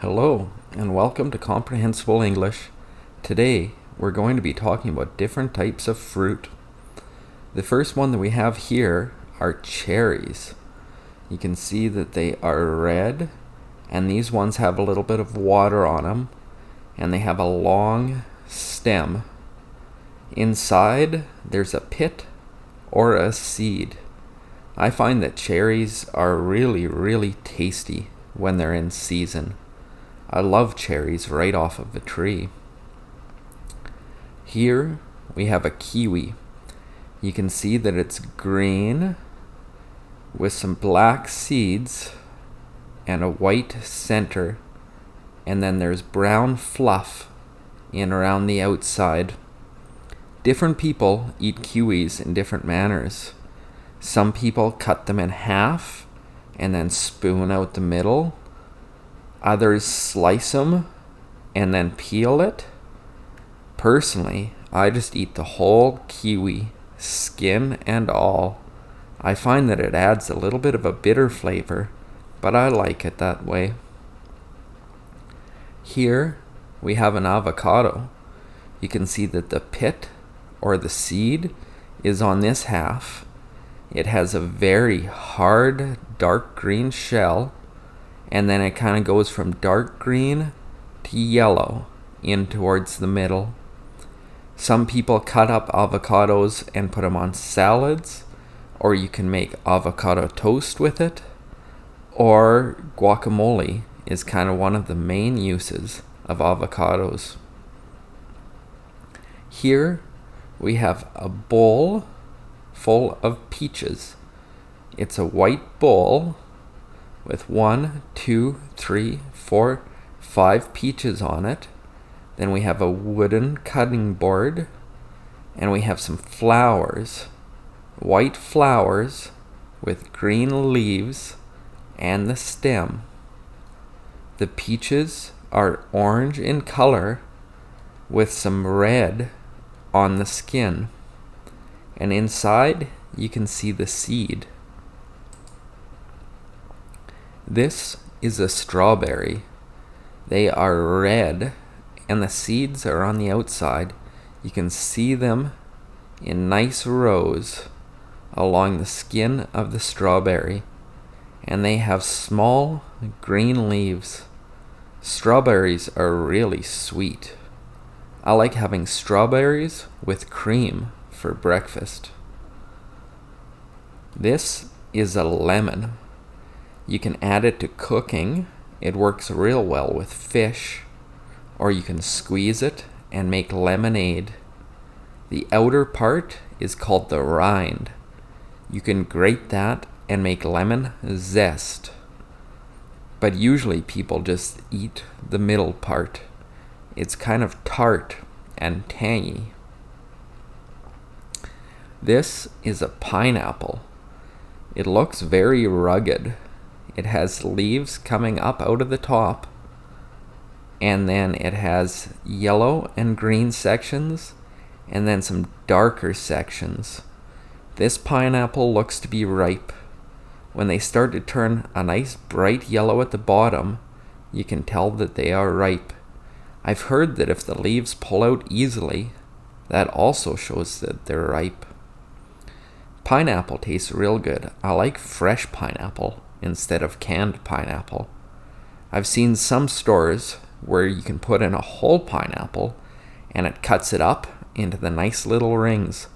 Hello, and welcome to Comprehensible English. Today, we're going to be talking about different types of fruit. The first one that we have here are cherries. You can see that they are red, and these ones have a little bit of water on them, and they have a long stem. Inside, there's a pit or a seed. I find that cherries are really tasty when they're in season. I love cherries right off of the tree. Here we have a kiwi. You can see that it's green with some black seeds and a white center, and then there's brown fluff in around the outside. Different people eat kiwis in different manners. Some people cut them in half and then spoon out the middle. Others slice them and then peel it. Personally, I just eat the whole kiwi, skin and all. I find that it adds a little bit of a bitter flavor, but I like it that way. Here we have an avocado. You can see that the pit or the seed is on this half. It has a very hard dark green shell, and then it kind of goes from dark green to yellow in towards the middle. Some people cut up avocados and put them on salads, or you can make avocado toast with it, or guacamole is kind of one of the main uses of avocados. Here we have a bowl full of peaches. It's a white bowl with 1, 2, 3, 4, 5 peaches on it. Then we have a wooden cutting board, and we have some flowers, white flowers with green leaves and the stem. The peaches are orange in color with some red on the skin, and inside you can see the seed. This is a strawberry. They are red, and the seeds are on the outside. You can see them in nice rows along the skin of the strawberry, and they have small green leaves. Strawberries are really sweet. I like having strawberries with cream for breakfast. This is a lemon. You can add it to cooking. It works real well with fish, or you can squeeze it and make lemonade. The outer part is called the rind. You can grate that and make lemon zest. But usually people just eat the middle part. It's kind of tart and tangy. This is a pineapple. It looks very rugged. It has leaves coming up out of the top, and then it has yellow and green sections, and then some darker sections. This pineapple looks to be ripe. When they start to turn a nice bright yellow at the bottom, you can tell that they are ripe. I've heard that if the leaves pull out easily, that also shows that they're ripe. Pineapple tastes real good. I like fresh pineapple instead of canned pineapple. I've seen some stores where you can put in a whole pineapple and it cuts it up into the nice little rings.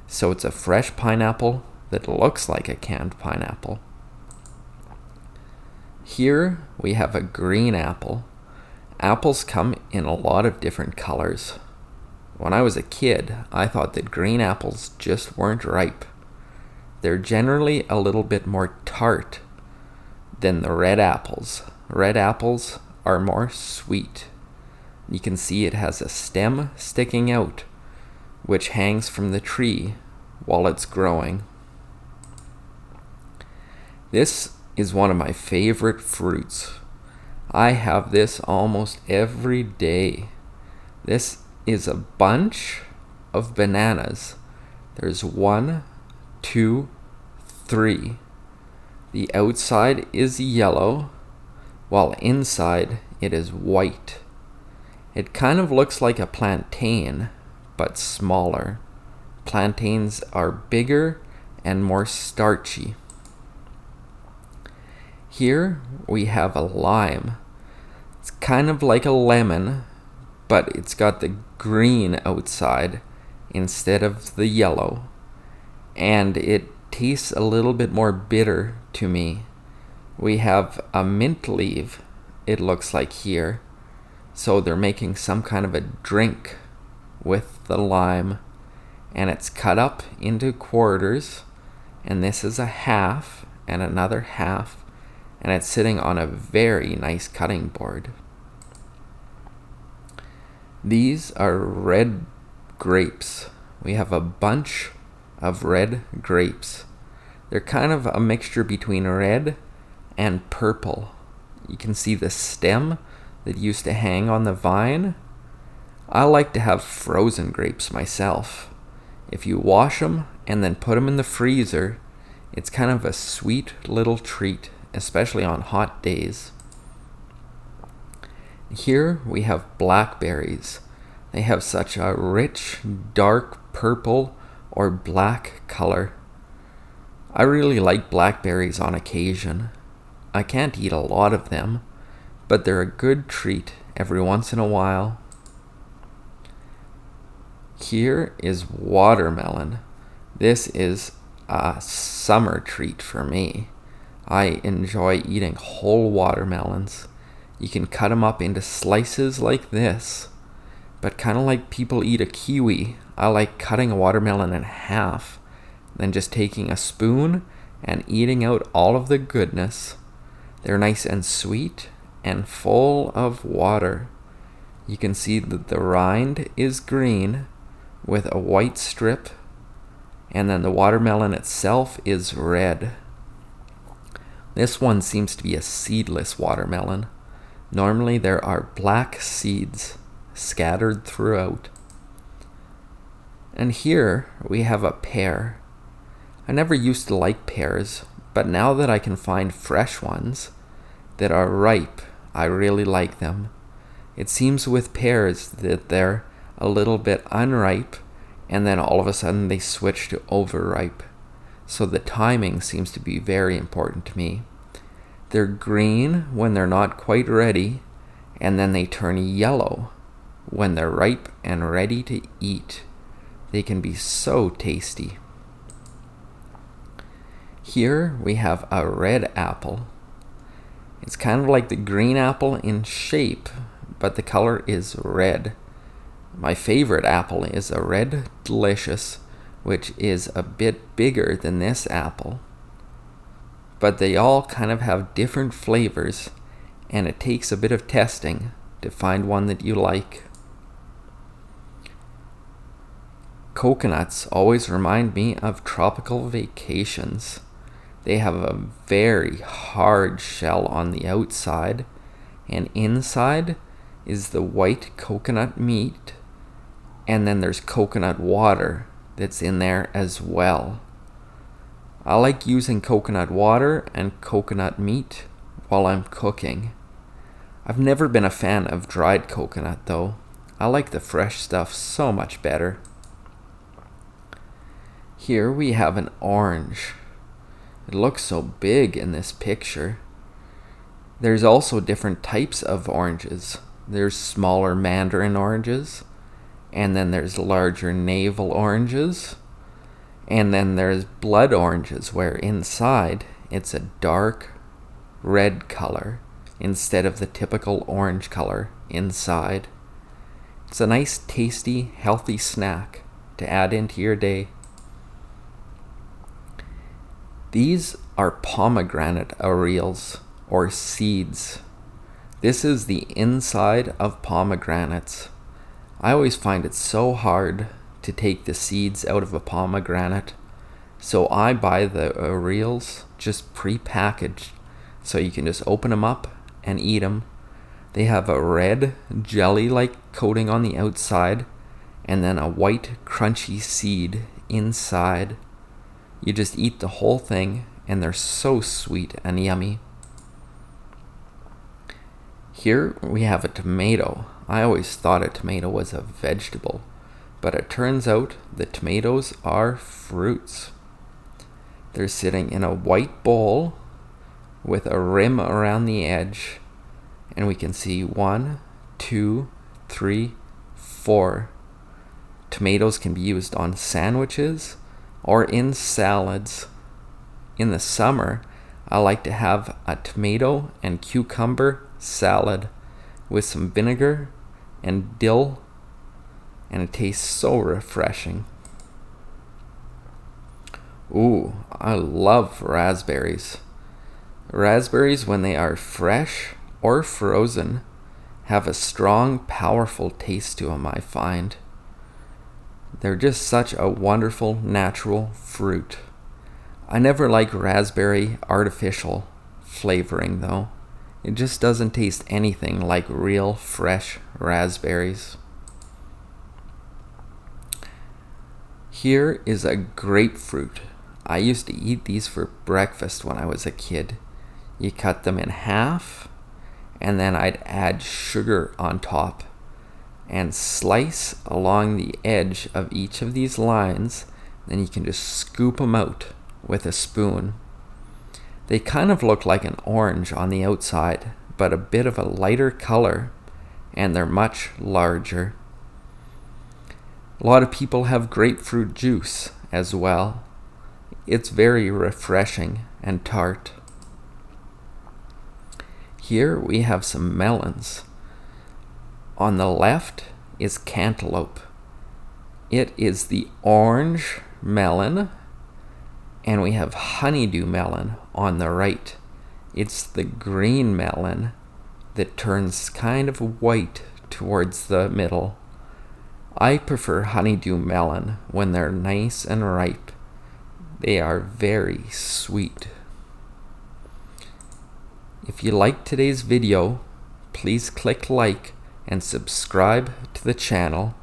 So it's a fresh pineapple that looks like a canned pineapple. Here we have a green apple. Apples come in a lot of different colors. When I was a kid, I thought that green apples just weren't ripe. They're generally a little bit more tart than the red apples. Red apples are more sweet. You can see it has a stem sticking out, which hangs from the tree while it's growing. This is one of my favorite fruits. I have this almost every day. This is a bunch of bananas. There's 1, 2, 3. The outside is yellow, while inside it is white. It kind of looks like a plantain, but smaller. Plantains are bigger and more starchy. Here we have a lime. It's kind of like a lemon, but it's got the green outside instead of the yellow. And it tastes a little bit more bitter to me. We have a mint leaf, it looks like here. So they're making some kind of a drink with the lime, and it's cut up into quarters, and this is a half and another half, and it's sitting on a very nice cutting board. These are red grapes. We have a bunch of red grapes. They're kind of a mixture between red and purple. You can see the stem that used to hang on the vine. I like to have frozen grapes myself. If you wash them and then put them in the freezer, it's kind of a sweet little treat, especially on hot days. Here we have blackberries. They have such a rich, dark purple or black color. I really like blackberries on occasion. I can't eat a lot of them, but they're a good treat every once in a while. Here is watermelon. This is a summer treat for me. I enjoy eating whole watermelons. You can cut them up into slices like this, but kind of like people eat a kiwi, I like cutting a watermelon in half, then just taking a spoon and eating out all of the goodness. They're nice and sweet and full of water. You can see that the rind is green with a white strip, and then the watermelon itself is red. This one seems to be a seedless watermelon. Normally there are black seeds scattered throughout. And here we have a pear. I never used to like pears, but now that I can find fresh ones that are ripe, I really like them. It seems with pears that they're a little bit unripe, and then all of a sudden they switch to overripe. So the timing seems to be very important to me. They're green when they're not quite ready, and then they turn yellow when they're ripe and ready to eat. They can be so tasty. Here we have a red apple. It's kind of like the green apple in shape, but the color is red. My favorite apple is a red delicious, which is a bit bigger than this apple. But they all kind of have different flavors, and it takes a bit of testing to find one that you like. Coconuts always remind me of tropical vacations. They have a very hard shell on the outside, and inside is the white coconut meat, and then there's coconut water that's in there as well. I like using coconut water and coconut meat while I'm cooking. I've never been a fan of dried coconut though. I like the fresh stuff so much better. Here we have an orange. It looks so big in this picture. There's also different types of oranges. There's smaller mandarin oranges, and then there's larger navel oranges, and then there's blood oranges where inside it's a dark red color instead of the typical orange color inside. It's a nice, tasty, healthy snack to add into your day. These are pomegranate areoles, or seeds. This is the inside of pomegranates. I always find it so hard to take the seeds out of a pomegranate, so I buy the areoles just pre-packaged, so you can just open them up and eat them. They have a red jelly-like coating on the outside, and then a white crunchy seed inside. You just eat the whole thing, and they're so sweet and yummy. Here we have a tomato. I always thought a tomato was a vegetable, but it turns out the tomatoes are fruits. They're sitting in a white bowl with a rim around the edge, and we can see 1, 2, 3, 4. Tomatoes can be used on sandwiches or in salads. In the summer, I like to have a tomato and cucumber salad with some vinegar and dill, and it tastes so refreshing. Ooh, I love raspberries. Raspberries, when they are fresh or frozen, have a strong, powerful taste to them, I find. They're just such a wonderful, natural fruit. I never like raspberry artificial flavoring, though. It just doesn't taste anything like real, fresh raspberries. Here is a grapefruit. I used to eat these for breakfast when I was a kid. You cut them in half, and then I'd add sugar on top and slice along the edge of each of these lines. Then you can just scoop them out with a spoon. They kind of look like an orange on the outside, but a bit of a lighter color, and they're much larger. A lot of people have grapefruit juice as well. It's very refreshing and tart. Here we have some melons. On the left is cantaloupe. It is the orange melon, and we have honeydew melon on the right. It's the green melon that turns kind of white towards the middle. I prefer honeydew melon when they're nice and ripe. They are very sweet. If you liked today's video, please click like and subscribe to the channel.